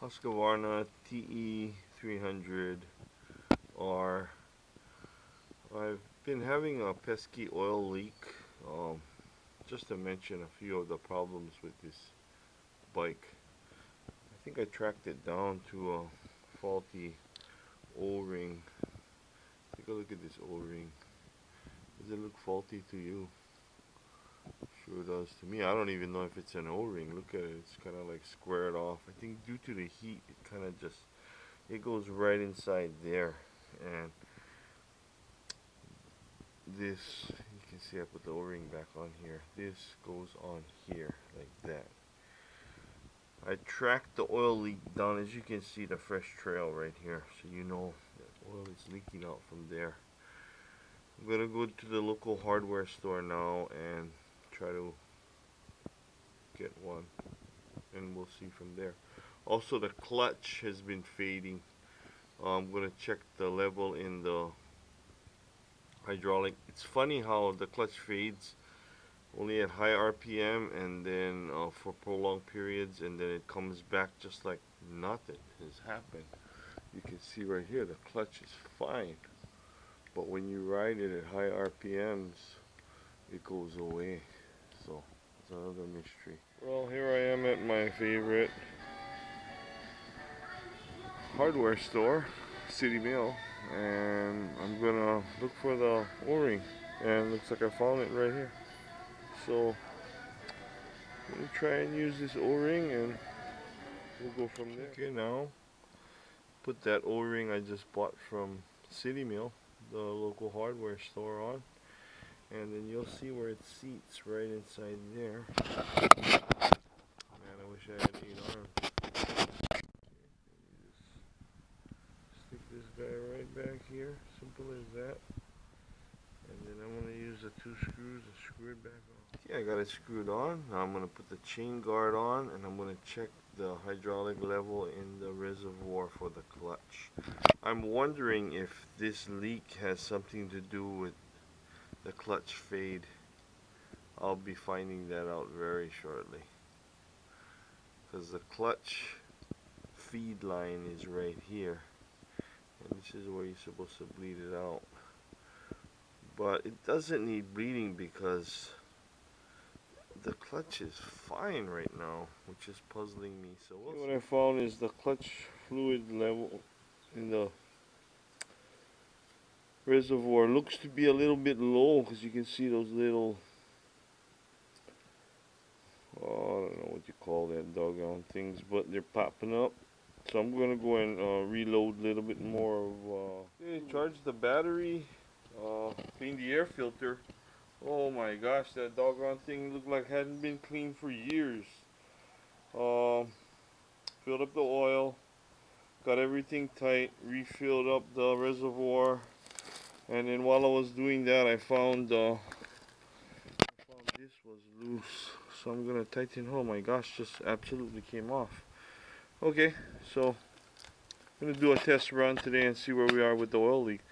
Husqvarna TE300R. I've been having a pesky oil leak. Just to mention a few of the problems with this bike. I think I tracked it down to a faulty O-ring. Take a look at this O-ring. Does it look faulty to you? Sure does to me. I don't even know if it's an O-ring. Look at it. It's kind of like squared off. I think due to the heat, it kind of just, it goes right inside there. And this, you can see I put the O-ring back on here. This goes on here like that. I tracked the oil leak down. As you can see, the fresh trail right here, so you know that oil is leaking out from there. I'm gonna go to the local hardware store now and try to get one, and we'll see from there. Also, the clutch has been fading. I'm gonna check the level in the hydraulic. It's funny how the clutch fades only at high RPM, and then for prolonged periods, and then it comes back just like nothing has happened. You can see right here the clutch is fine, but when you ride it at high RPMs, it goes away. So it's another mystery. Well, here I am at my favorite hardware store, City Mill, and I'm gonna look for the O-ring, and looks like I found it right here. So I'm gonna try and use this O-ring, and we'll go from there. Okay, now put that O-ring I just bought from City Mill, the local hardware store, on, and then you'll see where it seats right inside there. Man, I wish I had 8 arms. Okay, just stick this guy right back here, simple as that. And then I'm going to use the 2 screws and screw it back on. Okay, I got it screwed on. Now I'm going to put the chain guard on, and I'm going to check the hydraulic level in the reservoir for the clutch. I'm wondering if this leak has something to do with the clutch fade. I'll be finding that out very shortly, because the clutch feed line is right here, and this is where you're supposed to bleed it out. But it doesn't need bleeding because the clutch is fine right now, which is puzzling me. So what I found is the clutch fluid level in the reservoir looks to be a little bit low, because you can see those little, I don't know what you call that doggone things, but they're popping up. So I'm gonna go and reload a little bit more of charge the battery, clean the air filter. Oh my gosh, that doggone thing looked like it hadn't been cleaned for years. Filled up the oil, got everything tight, refilled up the reservoir, and then while I was doing that, I found this was loose. So I'm gonna tighten. Oh my gosh, just absolutely came off. Okay, so I'm gonna do a test run today and see where we are with the oil leak.